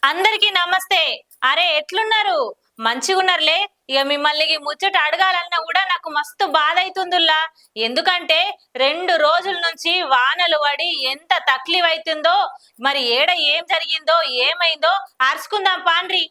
అందరికీ నమస్తే. అరే ఎట్లున్నారు? మంచిగున్నారులే. ఇక మిమ్మల్ని ఈ ముచ్చట అడగాలన్నా కూడా నాకు మస్తు బాధ అవుతుందిలా. ఎందుకంటే 2 రోజుల నుంచి వానలు పడి ఎంత తక్లీఫ్ అవుతుందో, మరి ఏడ ఏం జరిగిందో ఏమైందో అరుచుకుందాం పాండ్రి.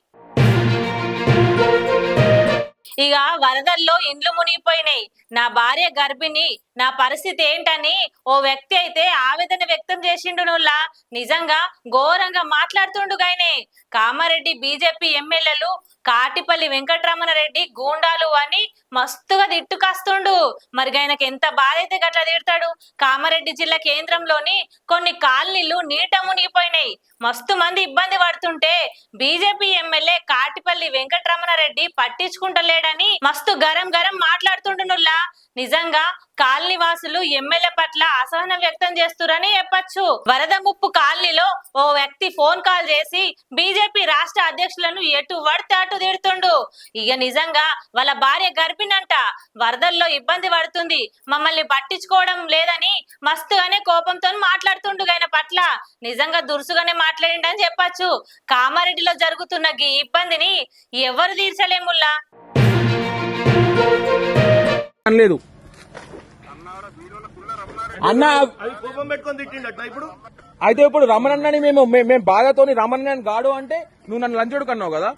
ఇక వరదల్లో ఇండ్లు మునిగిపోయినాయి. నా భార్య గర్భిణి, నా పరిస్థితి ఏంటని ఓ వ్యక్తి అయితే ఆవేదన వ్యక్తం చేసిండు. నుల్లా నిజంగా ఘోరంగా మాట్లాడుతుండు గాయనే. కామారెడ్డి బీజేపీ ఎమ్మెల్యేలు కాటిపల్లి వెంకటరమణారెడ్డి గూండాలు అని మస్తుగా తిట్టుకాస్తుండు. మరి ఆయనకి ఎంత బాధ అయితే గట్లా తిడతాడు. కామారెడ్డి జిల్లా కేంద్రంలోని కొన్ని కాలనీలు నీట మునిగిపోయినాయి. మస్తు మంది ఇబ్బంది పడుతుంటే బీజేపీ ఎమ్మెల్యే కాటిపల్లి వెంకటరమణారెడ్డి పట్టించుకుంటలేడని మస్తు గరం గరం మాట్లాడుతుండునుల్లా. నిజంగా కాలనీ వాసులు ఎమ్మెల్యే పట్ల అసహనం వ్యక్తం చేస్తురని చెప్పచ్చు. వరద ముప్పు కాలనీలో ఓ వ్యక్తి ఫోన్ కాల్ చేసి బీజేపీ రాష్ట్ర అధ్యక్షులను ఎటు పడితే అటు తిడుతుండు. ఇక నిజంగా వాళ్ళ భార్య గర్భిణంట, వరదల్లో ఇబ్బంది పడుతుంది, మమ్మల్ని పట్టించుకోవడం లేదని మస్తుగానే కోపంతో మాట్లాడుతుండు. ఆయన పట్ల నిజంగా దురుసుగానే మాట్లాడిండని చెప్పచ్చు. కామారెడ్డిలో జరుగుతున్న ఈ ఇబ్బందిని ఎవరు తీర్చలేముల్లా. లేదు అన్న అయితే ఇప్పుడు రమణన్నని మేము బాధతోని రమణని గాడు అంటే నువ్వు నన్ను లంచోడు కన్నావు కదా.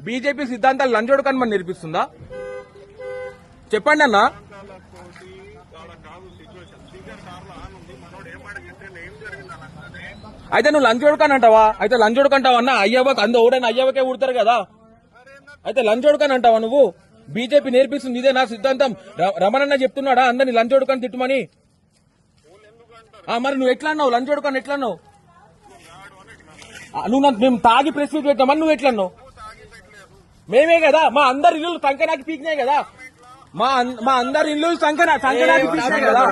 బీజేపీ సిద్ధాంతాలు లంచోడు కనమని నేర్పిస్తుందా? చెప్పండి అన్న. అయితే నువ్వు లంచోడు కని అంటావా? అయితే లంచోడు కంటావా అన్న? అయ్యవకి అందు ఓడైనా అయ్యవకే ఊడతారు కదా. అయితే లంచోడు కని అంటావా నువ్వు? బీజేపీ నేర్పిస్తుంది ఇదే నా సిద్ధాంతం. రమణన్న చెప్తున్నాడా అందరినీ లంచోడుకని తిట్టుమని? మరి నువ్వు ఎట్లా అన్నావు? లంచోడుకని ఎట్లా అన్నావు? నువ్వు మేము తాగి ప్రెస్ మీట్ పెట్టామని నువ్వు ఎట్లా అన్నావు? మేమే కదా మా అందరి ఇల్లు సంకనాకి పీకినాయి కదా. మా అందరి ఇల్లు సంకనాకి పీకినాయి కదా.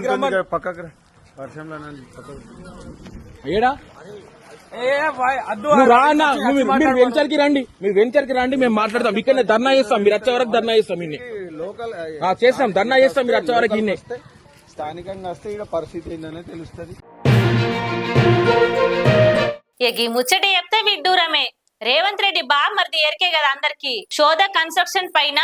ఏడా మీరు వెంచర్కి రండి, మేము మాట్లాడతాం. ఇక్కడ ధర్నా చేస్తాం, మీరు వచ్చే వరకు ధర్నా చేస్తాం. చేస్తాం ధర్నా చేస్తాం, మీరు వచ్చే వరకు ఇన్నే స్థానికంగా వస్తే ఇక్కడ పరిస్థితి ఏందనే తెలుస్తుంది. ఈ ముచ్చట చెప్తే విడ్డూరమే. రేవంత్ రెడ్డి బామ్మర్ది ఎరికే కదా అందరికి. శోధ కన్స్ట్రక్షన్ పైన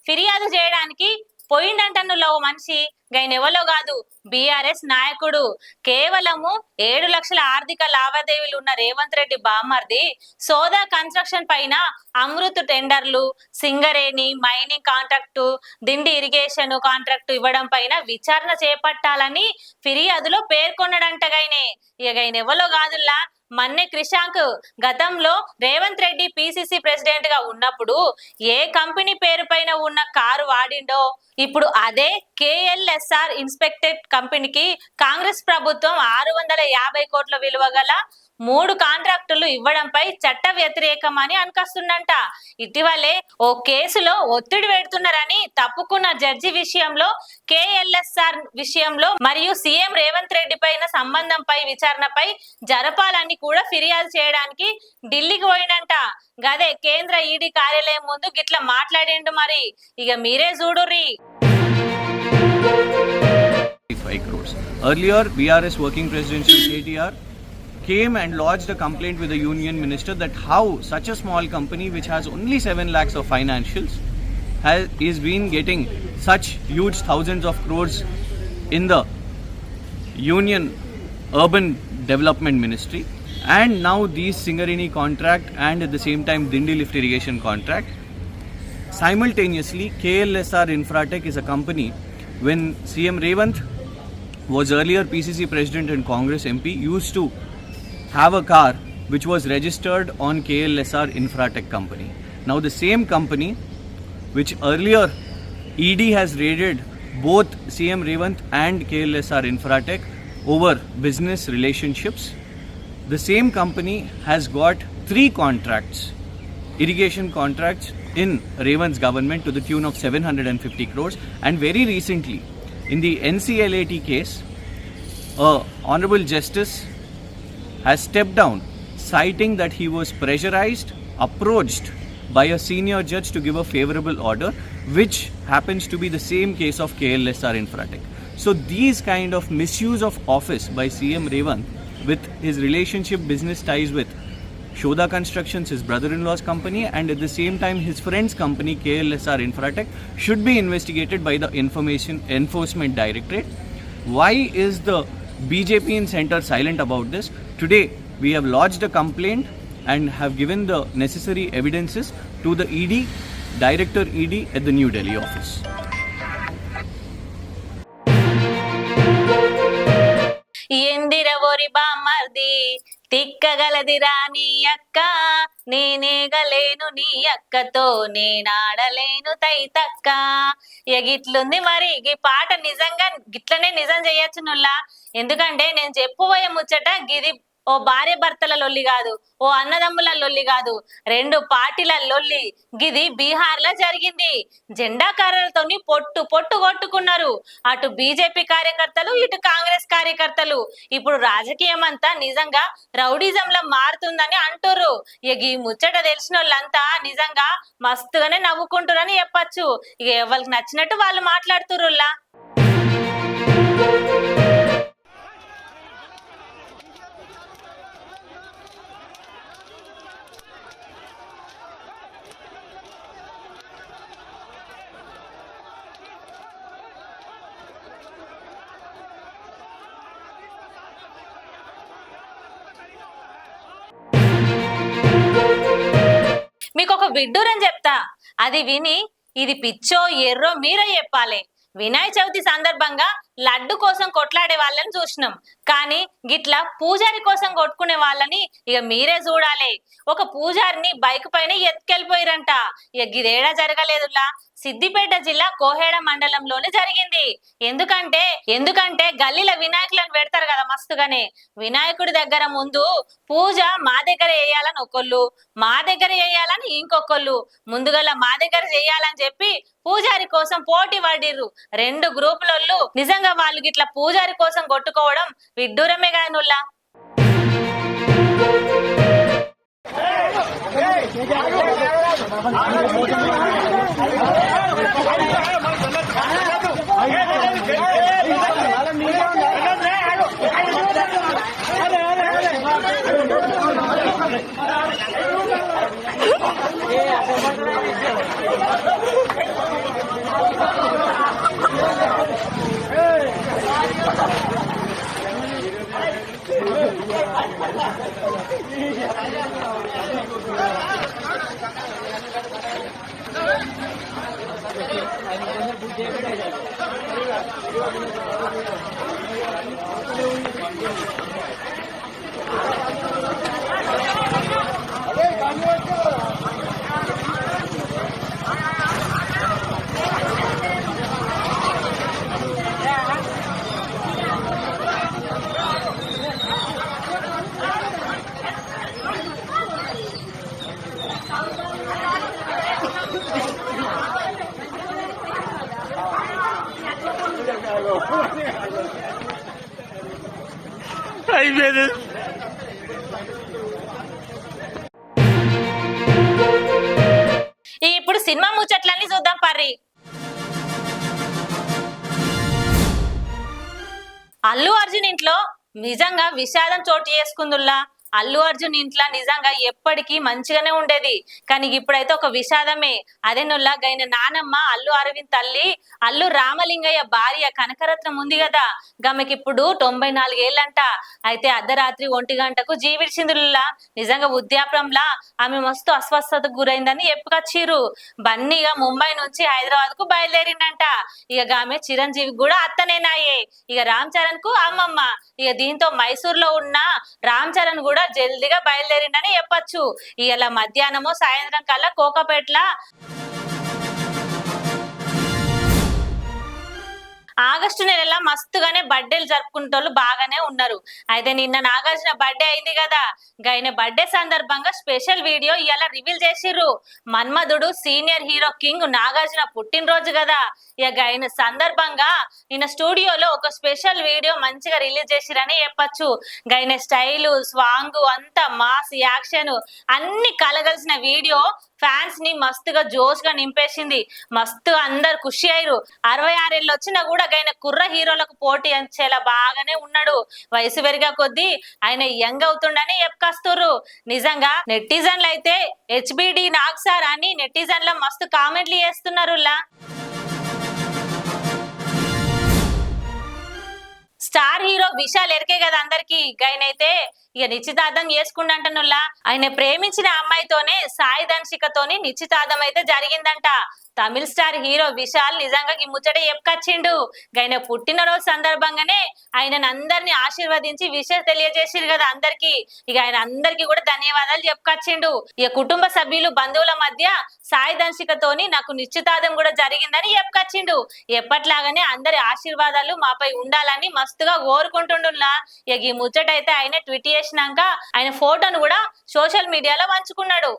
ఫిర్యాదు చేయడానికి పోయిండంటన్నులో ఓ మనిషి. గైనెవలో కాదు, బీఆర్ఎస్ నాయకుడు. కేవలము 7 లక్షల ఆర్థిక లావాదేవీలు ఉన్న రేవంత్ రెడ్డి బామ్మర్ది సోదా కన్స్ట్రక్షన్ పైన అమృత్ టెండర్లు, Singareni mining contract, Dindi irrigation contract ఇవ్వడం పైన విచారణ చేపట్టాలని ఫిర్యాదులో పేర్కొన్నాడంటగాయనే. ఇక గైనెవలో కాదుల్లా, మన్నె క్రిషాంక్ గతంలో రేవంత్ రెడ్డి పిసిసి ప్రెసిడెంట్ గా ఉన్నప్పుడు ఏ కంపెనీ పేరు పైన ఉన్న కారు వాడిండో ఇప్పుడు అదే కేఎల్ఎస్ఆర్ ఇన్స్పెక్టెడ్ కంపెనీకి కాంగ్రెస్ ప్రభుత్వం 650 కోట్ల విలువ గల 3 కాంట్రాక్టులు ఇవ్వడంపై చట్ట వ్యతిరేకమని అనుకొస్తుందంట. ఇటీవలే ఓ కేసులో ఒత్తిడి పెడుతున్నారని తప్పుకున్న జడ్జి విషయంలో, కేఎల్ఎస్ఆర్ విషయంలో మరియు సీఎం రేవంత్ రెడ్డి పైన సంబంధంపై విచారణపై జరపాలని కూడా ఫిర్యాదు చేయడానికి ఢిల్లీకి పోయిందంట. గదే కేంద్ర ఈడీ కార్యాలయం ముందు గిట్లా మాట్లాడిండు. మరి ఇక మీరే చూడుర్రి. Earlier, BRS working president KTR came and lodged a complaint with the union minister that how such a small company which has only 7 lakhs of financials is been getting such huge thousands of crores in the union urban development ministry, and now these Singareni contract and at the same time Dindi lift irrigation contract. Simultaneously, KLSR Infratech is a company. When CM Revanth was earlier PCC president and Congress MP, used to have a car which was registered on KLSR Infratech company. Now the same company which earlier ED has raided both CM Revanth and KLSR Infratech over business relationships, the same company has got 3 contracts, irrigation contracts in Revanth's government to the tune of 750 crores. And very recently, in the NCLAT case, Honorable Justice has stepped down, citing that he was pressurized, approached by a senior judge to give a favorable order, which happens to be the same case of KLSR Infratech. So these kind of misuse of office by CM Revanth with his relationship business ties with Shoda Constructions, his brother-in-law's company, and at the same time his friend's company KLSR Infratech should be investigated by the Information Enforcement Directorate. Why is the BJP in center silent about this? Today we have lodged a complaint and have given the necessary evidences to the ED, Director ED at the New Delhi office. ఎందిర ఓరి బామర్ది తిక్కగలదిరా నీ అక్క, నేనేగలేను నీ అక్కతో, నేనాడలేను తైతక్క. ఇక గిట్లుంది మరి ఈ పాట. నిజంగా గిట్లనే నిజం చేయొచ్చు నుల్లా. ఎందుకంటే నేను చెప్పుబోయే ముచ్చట గిది ఓ భార్య భర్తల లొల్లి కాదు, ఓ అన్నదమ్ముల లొల్లి కాదు, రెండు పార్టీల లొల్లి. గిది బీహార్ లో జరిగింది. జెండా కర్రలతోని పొట్టు పొట్టు కొట్టుకున్నారు అటు బీజేపీ కార్యకర్తలు, ఇటు కాంగ్రెస్ కార్యకర్తలు. ఇప్పుడు రాజకీయం అంతా నిజంగా రౌడిజంలో మారుతుందని అంటుర్రు. ఇక ఈ ముచ్చట తెలిసిన వాళ్ళంతా నిజంగా మస్తుగానే నవ్వుకుంటురని చెప్పచ్చు. ఇక ఎవరికి నచ్చినట్టు వాళ్ళు మాట్లాడుతుర్రులా. మీకు ఒక విడ్డూరం చెప్తా, అది విని ఇది పిచ్చో ఎర్రో మీరే చెప్పాలి. వినాయక చవితి సందర్భంగా లడ్డు కోసం కొట్లాడే వాళ్ళని చూసినాం, కానీ గిట్లా పూజారి కోసం కొట్టుకునే వాళ్ళని ఇక మీరే చూడాలి. ఒక పూజారిని బైక్ పైన ఎత్తుకెళ్ళిపోయారంట. ఇక గిదేడా జరగలేదులా, సిద్దిపేట జిల్లా కోహేడ మండలంలోనే జరిగింది. ఎందుకంటే గల్లీల వినాయకులను పెడతారు కదా మస్తుగానే. వినాయకుడి దగ్గర ముందు పూజ మా దగ్గర వేయాలని ఒకళ్ళు, మా దగ్గర వేయాలని ఇంకొకళ్ళు. ముందుగల మా దగ్గర చేయాలని చెప్పి పూజారి కోసం పోటీ పడిర్రు రెండు గ్రూపులలో. నిజంగా వాళ్ళు గిట్లా పూజారి కోసం కొట్టుకోవడం విడ్డూరమే కదా నుల్లా. ఇప్పుడు సినిమా ముచ్చట్లన్నీ చూద్దాం పర్రి. అల్లు అర్జున్ ఇంట్లో నిజంగా విషాదం చోటు చేసుకుందుల్లా. అల్లు అర్జున్ ఇంట్లో నిజంగా ఎప్పటికీ మంచిగానే ఉండేది, కానీ ఇప్పుడైతే ఒక విషాదమే. అదే నుల్లా గైన నానమ్మ అల్లు అరవింద్ తల్లి అల్లు రామలింగయ్య భార్య కనకరత్నం ఉంది కదా, గమెకి ఇప్పుడు 94 ఏళ్ళంట. అయితే అర్ధరాత్రి 1 గంటకు జీవిడిచిందుల్లా. నిజంగా వృద్ధాప్యంలా ఆమె మస్తు అస్వస్థతకు గురైందని చెప్పుకొచ్చిర్రు. బన్నీగా ముంబై నుంచి హైదరాబాద్ కు బయలుదేరిండంట. ఇక ఆమె చిరంజీవి కూడా అత్తనేనాయే, ఇక రామ్ చరణ్ కు అమ్మమ్మ. ఇక దీంతో మైసూర్ లో ఉన్న రామ్ చరణ్ కూడా జల్దీగా బయలుదేరిండని చెప్పచ్చు. ఇలా మధ్యాహ్నమో సాయంత్రం కల్లా కోకపేట్ల ఆగస్టు నెలలో మస్తుగానే బర్త్డేలు జరుపుకుంటోళ్ళు బాగానే ఉన్నారు. అయితే నిన్న నాగార్జున బర్త్డే అయింది కదా, గైన బర్త్డే సందర్భంగా స్పెషల్ వీడియో ఇలా రివీల్ చేసిర్రు. మన్మధుడు సీనియర్ హీరో కింగ్ నాగార్జున పుట్టినరోజు కదా, ఇక గైన సందర్భంగా నిన్న స్టూడియోలో ఒక స్పెషల్ వీడియో మంచిగా రిలీజ్ చేసిరని చెప్పచ్చు. గైన స్టైలు, స్వాంగ్ అంతా మాస్ యాక్షన్ అన్ని కలగలిసిన వీడియో ఫ్యాన్స్ ని మస్తుగా జోష్ గా నింపేసింది. మస్తుగా అందరు ఖుషి అయ్యారు. 66 ఏళ్ళు వచ్చినా కూడా ఆయన కుర్ర హీరోలకు పోటీ అంచేలా బాగానే ఉన్నాడు. వయసు పెరిగే కొద్దీ ఆయన యంగ్ అవుతుండని చెప్పుకొస్తుర్రు. నిజంగా నెటిజన్లు అయితే హెచ్బిడి నాగ్ సార్ అని నెటిజన్ల మస్తు కామెంట్లు చేస్తున్నారు. స్టార్ హీరో విశాల్ ఎరికే కదా అందరికి. ఆయనైతే ఇక నిశ్చితార్థం చేసుకుండంటనుల్లా. ఆయన ప్రేమించిన అమ్మాయితోనే సాయి ధన్షికతోని నిశ్చితార్థం అయితే జరిగిందంట. తమిళ స్టార్ హీరో విశాల్ నిజంగా ఈ ముచ్చట చెప్పుకొచ్చిండు. ఆయన పుట్టినరోజు సందర్భంగానే ఆయనను అందరిని ఆశీర్వదించి విషయం తెలియజేసిరు కదా అందరికి. ఇక ఆయన అందరికి కూడా ధన్యవాదాలు చెప్పుకొచ్చిండు. ఇక కుటుంబ సభ్యులు బంధువుల మధ్య సాయి ధన్షికతోని నాకు నిశ్చితార్థం కూడా జరిగిందని చెప్పుకొచ్చిండు. ఎప్పట్లాగానే అందరి ఆశీర్వాదాలు మాపై ఉండాలని మస్తుగా కోరుకుంటుండులా. ఇక ఈ ముచ్చట అయితే ఆయన ట్వీట్ చేసినాక ఆయన ఫోటోను కూడా సోషల్ మీడియాలో పంచుకున్నాడు.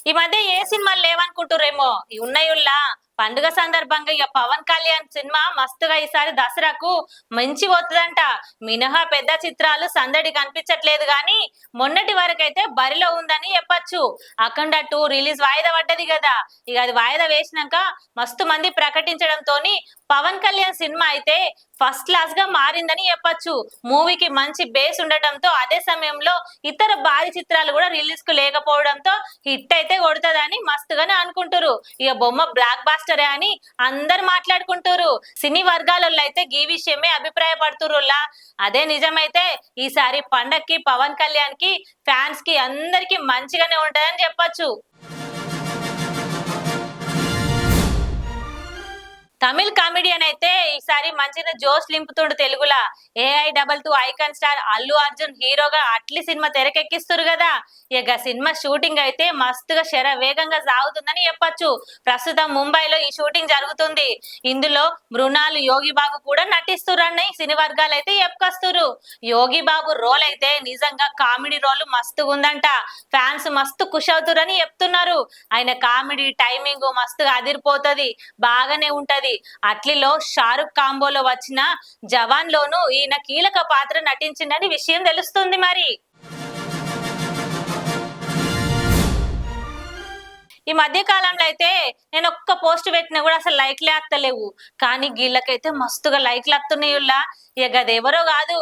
ఈ మధ్య ఏ సినిమాలు లేవనుకుంటురేమో, ఉన్నాయుల్లా. పండుగ సందర్భంగా ఇక పవన్ కళ్యాణ్ సినిమా మస్తుగా ఈసారి దసరాకు మంచి పోతుందంట. మినహా పెద్ద చిత్రాలు సందడి కనిపించట్లేదు గాని మొన్నటి వరకు అయితే బరిలో ఉందని చెప్పచ్చు. అఖండ 2 రిలీజ్ వాయిదా పడ్డది కదా. ఇక అది వాయిదా వేసినాక మస్తు మంది ప్రకటించడంతోని పవన్ కళ్యాణ్ సినిమా అయితే ఫస్ట్ క్లాస్ గా మారిందని చెప్పచ్చు. మూవీకి మంచి బేస్ ఉండటంతో అదే సమయంలో ఇతర భారీ చిత్రాలు కూడా రిలీజ్ కు లేకపోవడంతో హిట్ అయితే కొడుతుందని మస్తుగానే అనుకుంటారు. ఇక బొమ్మ బ్లాక్ బాస్టరే అని అందరు మాట్లాడుకుంటారు. సినీ వర్గాలలో అయితే ఈ విషయమే అభిప్రాయపడుతురులా. అదే నిజమైతే ఈసారి పండక్కి పవన్ కళ్యాణ్ కి ఫ్యాన్స్ కి అందరికి మంచిగానే ఉంటదని చెప్పచ్చు. తమిళ్ కామెడియన్ అయితే ఈసారి మంచిగా జోష్ నింపుతుండు తెలుగులా. AI22 icon star Allu Arjun హీరోగా అట్లీ సినిమా తెరకెక్కిస్తురు కదా. ఇక సినిమా షూటింగ్ అయితే మస్తుగా వేగంగా సాగుతుందని చెప్పచ్చు. ప్రస్తుతం ముంబైలో ఈ షూటింగ్ జరుగుతుంది. ఇందులో మృణాల్ యోగి బాబు కూడా నటిస్తురని సినీ వర్గాలు అయితే చెప్పుకొస్తురు. యోగి బాబు రోల్ అయితే నిజంగా కామెడీ రోల్ మస్తుగా ఉందంట. ఫ్యాన్స్ మస్తు ఖుషి అవుతురని చెప్తున్నారు. ఆయన కామెడీ టైమింగ్ మస్తుగా అదిరిపోతుంది, బాగానే ఉంటది. అట్లీలో షారుఖ్ కాంబోలో వచ్చిన జవాన్ లోను ఈయన కీలక పాత్ర నటించిందని విషయం తెలుస్తుంది. మరి ఈ మధ్య కాలంలో అయితే నేను ఒక్క పోస్ట్ పెట్టినా కూడా అసలు లైక్లే వస్తలేవు. కానీ వీళ్ళకైతే మస్తుగా లైక్లు వస్తున్నాయిలా. ఇక అదెవరో కాదు,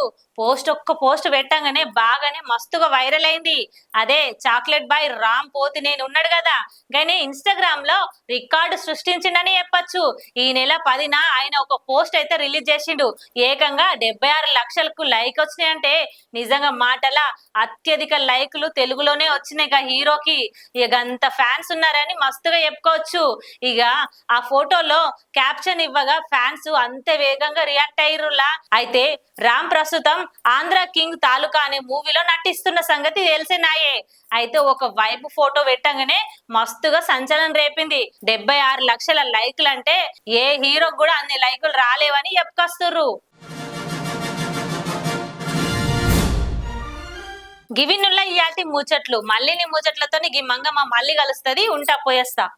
ఒక్క పోస్ట్ పెట్టంగానే బాగానే మస్తుగా వైరల్ అయింది. అదే చాక్లెట్ బాయ్ రామ్ పోతినేని ఉన్నాడు కదా. కానీ ఇన్స్టాగ్రామ్ లో రికార్డు సృష్టించిండని చెప్పచ్చు. ఈ నెల 10న ఆయన ఒక పోస్ట్ అయితే రిలీజ్ చేసిండు. ఏకంగా 76 లక్షలకు లైక్ వచ్చినాయంటే నిజంగా మాటల అత్యధిక లైకులు తెలుగులోనే వచ్చినాయి హీరోకి. ఇక అంత ఫ్యాన్స్ ఉన్నారని మస్తుగా చెప్పుకోవచ్చు. ఇక ఆ ఫోటోలో క్యాప్షన్ ఇవ్వగా ఫ్యాన్స్ అంతే వేగంగా రియాక్ట్ అయ్యిరులా. అయితే రామ్ ప్రస్తుతం ఆంధ్ర కింగ్ తాలూకా అనే మూవీలో నటిస్తున్న సంగతి తెలిసినాయే. అయితే ఒక వైపు ఫోటో పెట్టగానే మస్తుగా సంచలనం రేపింది. 76 లక్షల లైకులు అంటే ఏ హీరోకి కూడా అన్ని లైకులు రాలేవని చెప్పుకొస్తుర్రు. గివినుల్లా ఇయాల్టి ముచ్చట్లు. మళ్ళీ నీ ముచ్చట్లతో గి మంగమ్మ మళ్ళీ కలుస్తుంది. ఉంటా, పోయేస్తా.